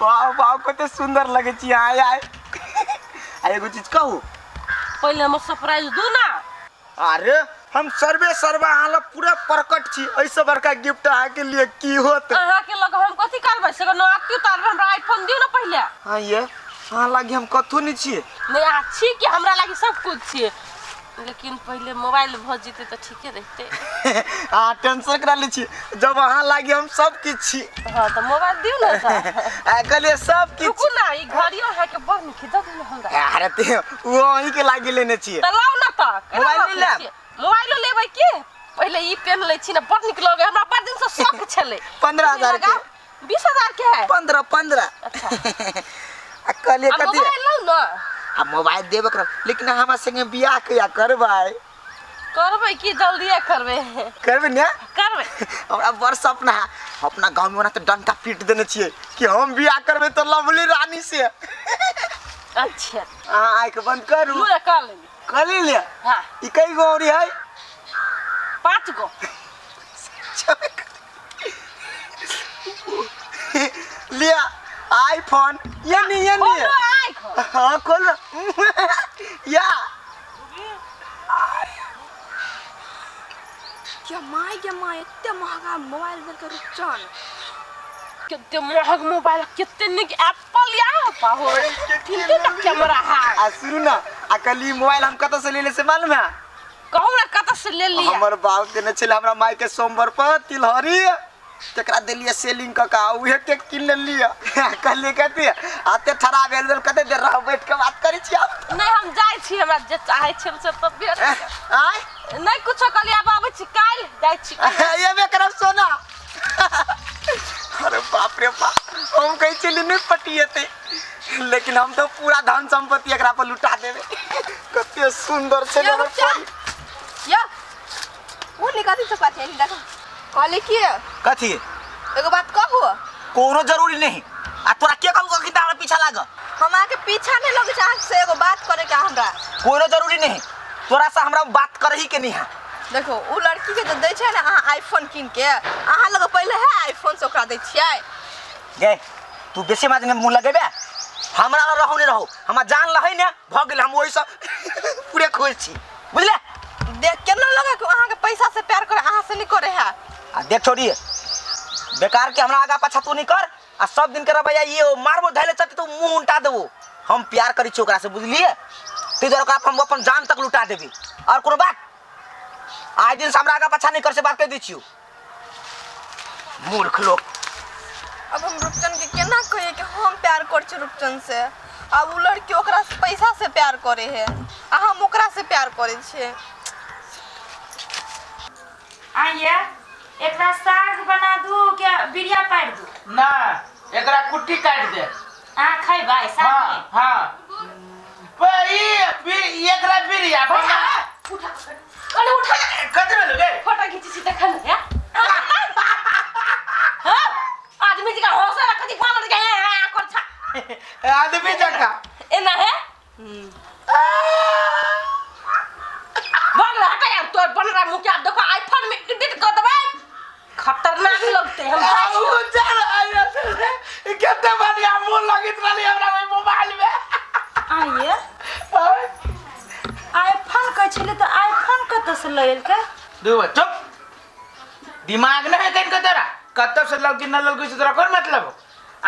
वाह वाह कते सुंदर लगे छी आय आय एगो चीज कहू पहले हम सरप्राइज दू ना। अरे हम सर्वा हाल पूरा प्रकट छी ऐसे बड़का गिफ्ट आ के लिए की होत अहा के लग हम कथि करबै से न आक्यू तार हमरा आईफोन दियो ना पहले। हां ये हां लागी हम कथु नहीं छी नहीं अच्छी कि हमरा लागी सब कुछ छी लेकिन पहले मोबाइल भ जेते त ठीके रहते। हां टेंशन करा ले छी जब वहां लागी हम सब किछ छी। हां त मोबाइल दियो ना त आ कले सब किछ रुकू ना ई घड़ियो है के बन के दे देना हमरा। अरे ते वो वही के लागी लेने छी त लाओ ना त मोबाइल ले मोबाइल लेबै की पहले ई पेन ले छी ना बड़ निक लगे हमरा बड़ दिन से शौक छले। 15000 के 20000 के है 15 अच्छा आ कले कथि मोबाइल लो ना आ मोबाइल देबे कर लेकिन हमरा संगे बियाह किया करबै करबै की जल्दी करबै ना करबै हमरा बड़ सपना है अपना गांव में ना तो डंटा पीट देने छिए कि हम बियाह करबै तो लवली रानी से। अच्छा हां आंख बंद करू मुझे कर ले हां ई कई गौरी है 5 गो लिया आईफोन ये नहीं हां खोल या क्या माय इतने महंगा मोबाइल देकर रुपचान कितने महंग मोबाइल कितने निक एप्पल या पाहो कितने का कैमरा है आ सुनु ना अकली मोबाइल हम कत से लेले से मालूम है कहू ना कत से ले लिया हमर बाप देने छले हमरा माई के सोमवार पर तिलहरी तकरा देलिए सेलिंग का उहे के किन लिया कल कहते आते ठरा भेल कते देर रह बैठ के बात करी छी आप नहीं हम जाय छी हमरा जे चाहे छी से तब भेट आय नहीं कुछ कहलिया आबै छी काल जाय छी ये में करब सोना अरे बाप रे बाप हम कहि चली नहीं पटिएते लेकिन हम तो पूरा धन संपत्ति एकरा पर लुटा देबे कते सुंदर छे हमर परी या वो निकाली से बात है देखो कहले की कथि एगो बात कहू कोनो जरूरी नहीं आ तोरा के कहलको कि तारा पीछा लाग हमरा के पीछा नहीं लगे चाह से एगो बात करे के हमरा कोनो जरूरी नहीं तोरा से हमरा बात करही के नहीं है देखो उ लड़की के दै छै ना अहाँ आईफोन किन के अहाँ लगे पहले है आईफोन से ओकरा दै छियै गे तू बेसी माज में मुंह लगेबे हमरा रहौ नहीं रहौ हमरा जान लहै ने भ गेल हम ओइ सब पूरे खोज छी बुझले देख केना लगे कि अहाँ के पैसा से प्यार करे अहाँ से नहीं करे है आ देख छोड़ी बेकार के हमरा आगा पाछा तू नहीं कर आ सब दिन के रबैया ये मारबो धैले चते तो मुंह उल्टा देबो हम प्यार करी छी ओकरा से बुझलिए ते जरा का हम अपन जान तक लुटा देबी और कोनो बात आज दिन से हमरा आगा पाछा नहीं कर से बात कर दी छियो मूर्ख लोग अब हम रुपचन के केना कहे कि हम प्यार कर छी रुपचन से अब उ लड़की ओकरा से पैसा से प्यार करे है आ हम ओकरा से प्यार करे छी आइए एकरा साग बना दू क्या बिरिया पार दू ना एकरा कुट्टी काट दे आ खैबै साग हां हां एकरा बिरिया बना उठा अरे उठा कते भेल गे फोटो खींची छी देखा ना हां आदमी जी का हौसला कथि पालन के कर छा आदमी जका एना है भाग हटा यार तो बन रहा मुंह क्या देखो आईफोन में एडिट कर देबे खतरनाक लगते हम आउ चल आया कते बढ़िया मुंह लगित रहली हमरा मोबाइल में आइए आईफोन कह छले तो आईफोन कत से लेल के दू चुप दिमाग नहीं है कहीं का तेरा कत से लगी न लगी से तेरा कोई मतलब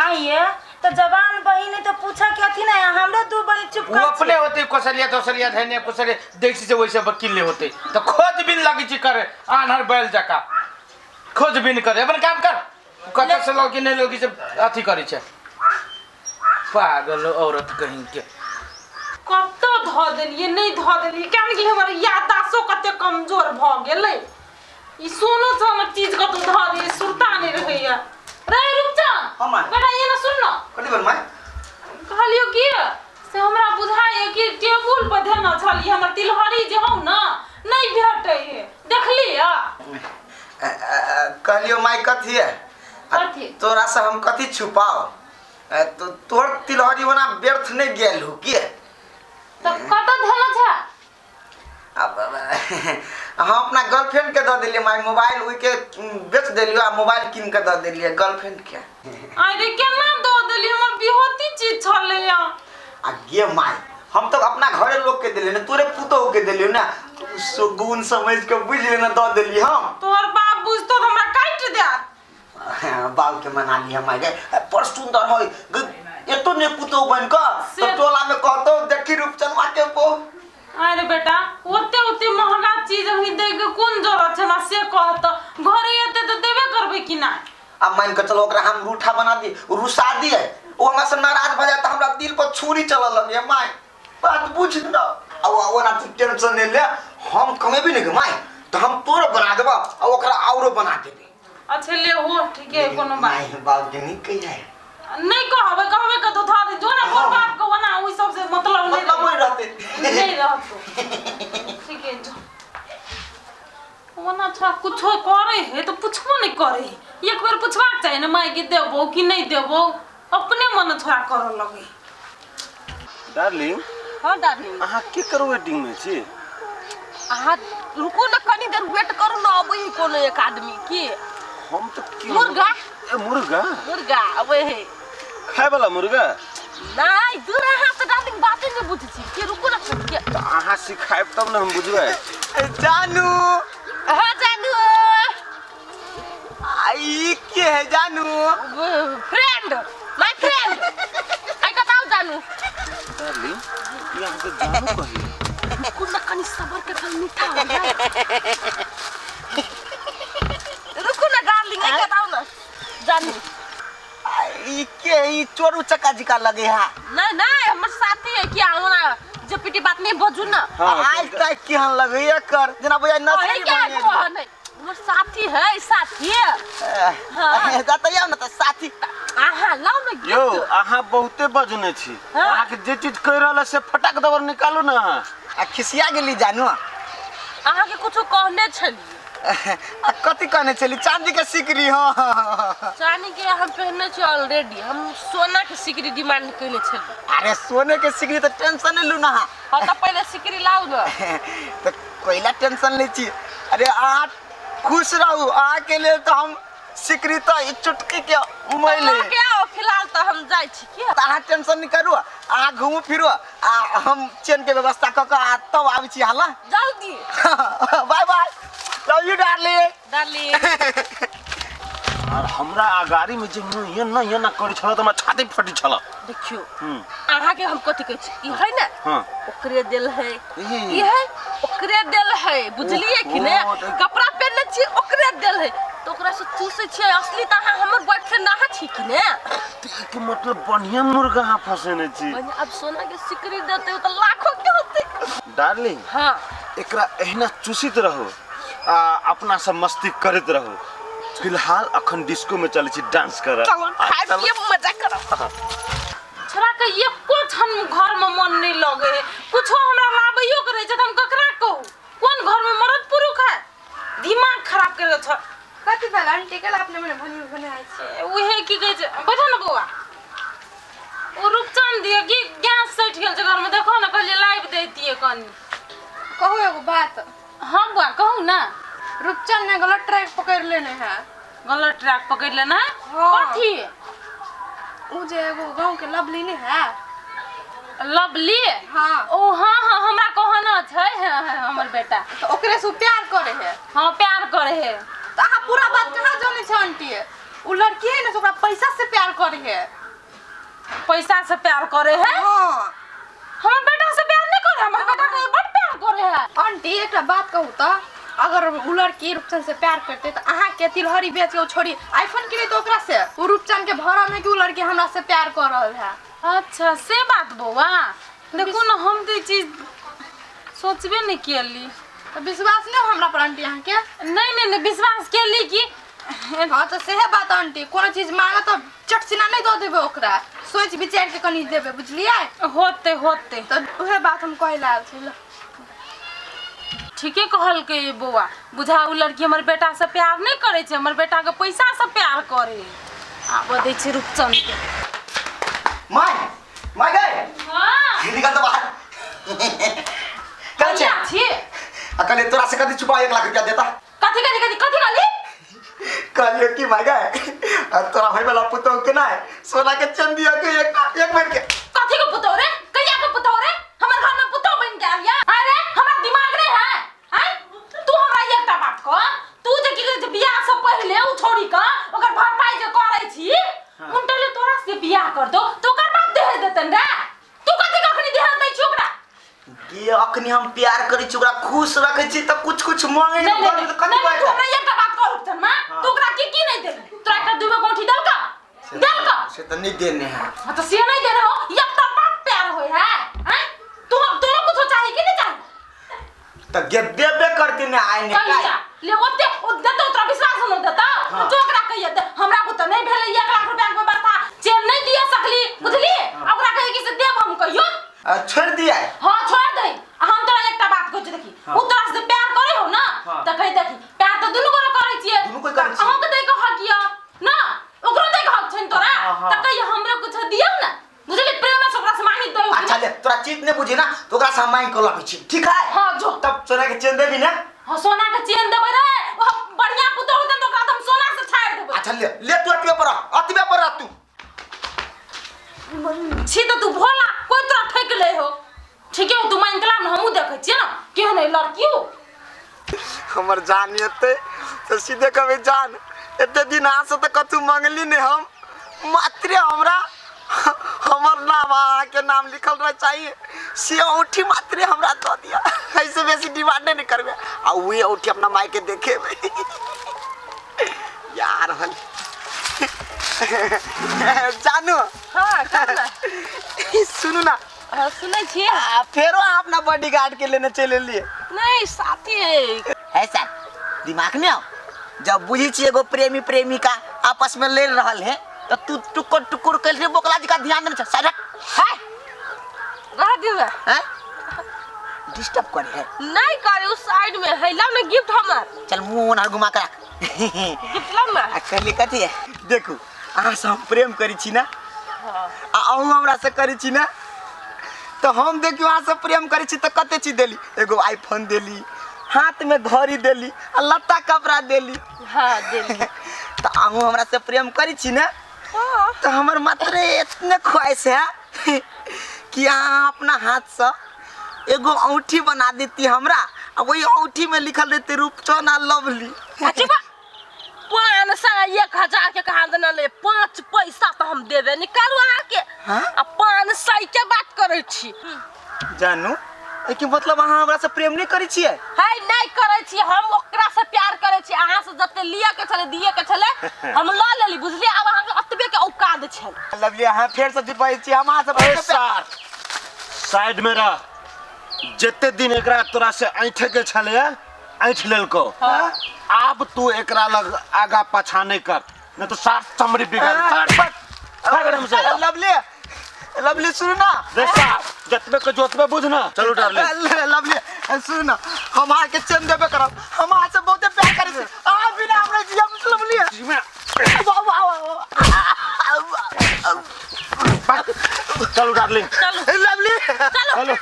आइए तो जवान बहिन है तो पूछा क्या थी ना हमरा दू बड़ी चुप वो अपने होते कोसलिया दोसलिया धने कोसले देखसी से वैसे वकील ले होते तो खोज बिन लगी छी करे आनहर बैल जका खोज बिन करे अपन काम कर कत से लगी नहीं लगी से अथी करी छे पागल औरत कहीं के कत ध देलिए नहीं ध देलिए केन गेल हमर याददाश्तो कते कमजोर भ गेलै ई सोनो छ हम चीज कत ध दे सुरता नहीं रहैया रे रुक जा हां मां बेटा ये ना सुन ना कथि बोल मां कहलियो की से हमरा बुझाय कि टेबुल पर देना छली हमर तिलहरी जे हौ ना नहीं भेटै है देखलिया कहलियो माई कथि है कथि तोरा से हम कथि छुपाओ तो तोर तिलहरी बना व्यर्थ नहीं गेल हो के तो कत धेला छ अब हम अपना गर्लफ्रेंड के द दिलिए माई मोबाइल उई के बेच देलियो आ मोबाइल किन के द दिलिए गर्लफ्रेंड के अरे केना द देली हमर बिहोती चीज छले या आ गे माय हम तो अपना घरे लोग के दिले ना तोरे पुतोह के दिलियो ना सुगुन समझ के बुझ लेना दे देली हम तोहर बाप बुझतो त हमरा काट दे बाल के मना लिया माय गे पर सुंदर होय एतो ने पुतोह बन का तो टोला में कहतो देखी रूपचंदवा के बो अरे बेटा ओते महंगा चीज हम दे के कोन जरूरत है ना से कहत घरे एते तो देबे करबे कि ना अब मान के चलो ओकरा हम रूठा बना दी रुसा दिए वो हमरा से नाराज भ जाए त हमरा दिल पर छुरी चलल लगे माय बात बुझ ना अब वो ना टेंशन नहीं ले हम कमे भी नहीं के माय तो हम तोर बना देबा और ओकरा औरो बना देबे अच्छा ले हो ठीक है कोनो बात नहीं बात के नहीं कह जाए नहीं कहबे का तो था दे जो ना मोर बाप को बना ओई सब से मतलब वही रहते नहीं रहतो ठीक है जो वो ना अच्छा कुछ करे है तो पूछबो नहीं करे एक बार पूछबाक चाहिए ना माई के देबो कि नहीं देबो अपने मन थोड़ा कर लगे डार्लिंग हां डार्लिंग अहाँ के करो वेटिंग में छी अहाँ रुको ना कनी देर वेट करू ना अबही कोनो एक आदमी की हम तो की मुर्गा मुर्गा अबे है खाए वाला मुर्गा नहीं दूर अहाँ से डार्लिंग बातें नहीं बुझी छी के रुको ना के तो अहाँ सिखाए तब ना हम बुझबै जानू हां जानू आई के है जानू फ्रेंड माय फ्रेंड आई बताओ जानू डार्लिंग ये हमसे जानू कही कुंडा कनी सबर के फल मीठा हो जाए रुको ना डार्लिंग आई बताओ ना जानू आई के ई चोरू चक्का जी का लगे है नहीं हमर साथी है क्या हमरा जे पिटी बात नहीं बजू ना आज तक की हम लगे ये कर जना बुझाई नसरी क्या बने कहो नहीं हमर साथी है साथी हां जाता या ना तो साथी आहा लाओ ना यो अहाँ बहुते बजने छी अहाँ के जे चीज कह रहल से फटक दबर निकालू ना आ खिसिया गेली जानू आहा के कुछो कहने छली कथि कहने चली चांदी के सिकरी हां चांदी के हम पहनने छी ऑलरेडी हम सोना के सिकरी डिमांड करने छली अरे सोने के सिकरी तो टेंशन नहीं लू ना हां तो पहले सिकरी लाओ ना तो कोईला टेंशन ले छी अरे आ खुश रहू आ के लिए तो हम सिकरी तो चुटकी के उमैले क्या फिलहाल तो हम जाय छी के ता टेंशन नहीं करू आ घूमू फिरू आ हम चेन के व्यवस्था क के तब आबै छी हला जल्दी bye bye love you darling और हमरा आगारी में जे ये ना करै छल त हमरा छाती फटी छल देखियो आहा के हम कथि कहै छी ई है ना हां ओकरे दिल है ई है ओकरे दिल है बुझलिए कि ने कपड़ा पहनने छी ओकरे दिल है तो ओकरा से चूसे छी असली त अहाँ हमर बॉयफ्रेंड ना छी कि ने के मतलब बढ़िया मुर्गा अहाँ फसेने छी अब सोना के सिकरी देते तो लाखों के होते डार्लिंग हां एकरा एहना चूसित रहो अपना सब मस्ती करत रहो फिलहाल अखन डिस्को में चले छी डांस कर चलो खाए पिए मजा करो छोरा के एको छन घर में मन नहीं लगे कुछो हमरा लाबैयो करे छ त हम ककरा कहू कोन घर में मरद पुरुष है दिमाग खराब कर छ कथि भेल आंटी के अपने मने भनी बने आइ छी उहे की कहे छ बैठो न बौआ ओ रूपचंद दिया कि गैस सट गेल छ घर में देखो न कहले लाइव देतिए कनी कहू एगो बात हां बुआ कहू ना रूपचंद ने गलत ट्रैक पकड़ लेने हैं गलत ट्रैक पकड़ लेना हाँ। कथी उ जे एगो गांव के लवली ने है लवली हां ओ हां हमरा कहना छै हमर बेटा तो ओकरे से प्यार करे है हां प्यार करे है तो अहाँ पूरा बात कहां जाने छ आंटी उ लड़की है ना ओकरा पैसा से प्यार करे है पैसा से प्यार करे है हां हमर बेटा से प्यार नहीं करे हमर बेटा के बड़ प्यार करे है आंटी एक बात कहू तो अगर उ लड़की रूपचंद से प्यार करते तो अहाँ के तिलहरी बेच के छोड़ी आईफोन किने तो ओकरा से उ रूपचंद के भरम है कि उ लड़की हमरा से प्यार कर रहल है अच्छा से बात बौआ देखो ना हम तो चीज सोचबे नहीं केली तो विश्वास नहीं हो हमरा पर आंटी अहाँ के नहीं विश्वास केली कि हां तो सेहे बात आंटी कोनो चीज मांगे तो चटचिना नहीं दो देबे ओकरा सोच विचार के कनी देबे बुझलिए होते तो उहे बात हम कहला छी ठीके कहल के बौआ बुझा उ लड़की हमर बेटा से प्यार नहीं करे छे हमर बेटा के पैसा से प्यार करे आब दे छी रूपचंद के माय गए हां निकल तो बाहर कल क्या छी अकल तोरा से कथि छुपा 1 लाख रुपया देता कथी कहली कहलिए कि माय गए तोरा भाई वाला पुतो के ना सोना के चेन दिया के एक मिनट के कथी को पुतो रे कहिया के पुतो रे हमर घर में पुतो बन के आलिया अरे हमरा दिमाग रे है हैं तू हमरा एकटा बात को तू जे की बियाह से पहले उ छोड़ी का ओकर भरपाई जे करै छी उनटले तोरा से बियाह कर दो तो ओकर बाद दहेज देतन रे तू कथी कखनी दहेज दै छी ओकरा ये अखनी हम प्यार करी छी ओकरा खुश रखे छी त कुछ मांगे नहीं नहीं नहीं तो कथी बात हमरा एकटा बात कहू तन मां तू ओकरा की नहीं दे तोरा एकटा दुबे गोठी दल का से तो नहीं देने हैं हां तो से नहीं दे रहे हो एक तरफा प्यार होय है हैं तू तोरा कुछ चाहिए कि नहीं चाहिए तो गे देबे करती ने आए ने कहिया ले ओते देतो तोरा विश्वास न देता जो ओकरा कहिया दे हमरा को तो नहीं भेले 1 लाख रुपया के व्यवस्था चेन नहीं दिया सकली बुझली ओकरा कहे कि से देब हम कहियो छोड़ दिया हां छोड़ दे हम तोरा एकटा बात कहै छी देखी उ तोरा से प्यार करे हो ना त कहि देखी प्यार तो दुनु को करे छिए दुनु को करे छिए हम के दे के हकिया ना ओकरो दे के हक छन तोरा त कहि हमरे कुछ दियौ ना बुझली प्रेम से ओकरा से मांगी दे अच्छा ले तोरा चीज नहीं बुझी ना तो ओकरा से हम मांग के लाबी छी ठीक है हां जो तब सोना के चेन देबी ना हां सोना के चेन देबै रे ओ बढ़िया पुतो होतन तो ओकरा हम सोना से छाड़ देबै अच्छा ले तू अतिबे पर तू छी तो तू भोला कोई तोरा ठक ले हो ठीक है तू मान कला हमहु देखे छी ना केहन है लड़की हो हमर जान एते तो सीधे कबे जान एते दिन आ से तो कतु मांगली ने हम मात्र हमरा हमर नाम के नाम लिखल रह चाहिए से औठी मात्र हमरा दे दिया ऐसे बेसी डिमांड नहीं करबे आ वे औठी अपना माई के देखे यार हल जानू हां करना सुनू ना सुनै छी फेरो अपना बॉडीगार्ड के लेने चले लिए नहीं साथी है सर दिमाग में आओ जब बुझी छी एगो प्रेमी प्रेमिका आपस में ले रहल है तो तू टुकुर टुकुर कर रे बोकला जी का ध्यान देना चाहिए सर है रह दियो हैं डिस्टर्ब करे है नहीं करे उस साइड में है ला ना गिफ्ट हमर चल मुंह ना घुमा कर गिफ्ट ला ना अकली कथी है देखो अहाँ से हम प्रेम करी छी ना आ अहू हमरा से करी छी ना तो हम देखियो अहाँ से प्रेम करी छी तो कते चीज देली एगो आईफोन देली हाथ में घड़ी देली आ लत्ता कपड़ा देली हां देली तो अहू हमरा से प्रेम करी छी ना तो हमर मात्र इतने ख्वाहिश है कि अहाँ अपना हाथ से एगो औंठी बना देती हमरा आ वही औंठी में लिखल रहते रूपचौना लवली अच्छा 1000 के कहा देना ले 5 पैसा तो हम देबे निकालू अहाँ के हां आ 500 के बात करे छी जानू कि मतलब अहाँ हमरा से प्रेम नहीं करी छिए है नहीं करे छी हम ओकरा से प्यार करे छी अहाँ से जते लिया के चले दिए के चले हम ल लेली बुझली अब अहाँ के अतबे के औकात छै लवली अहाँ फेर से जुटबाई छी हम अहाँ से सर साइड में रह जते दिन एकरा तोरा से ऐठे के छले ऐठ लेलको अब तू एकरा लग आगा पाछा नहीं कर नहीं तो साफ चमड़ी बिगाड़ लवली लवली सुन ना रे साफ जतबे को जोतबे बुझ ना चलो डार्लिंग लवली सुन ना हम आके के चेन देबे करब हम अहाँ से बहुत प्यार करी छी आ बिना हमरा जिया लवली चलो डार्लिंग चलो लवली चलो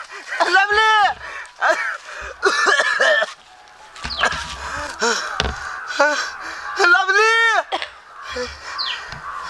लवली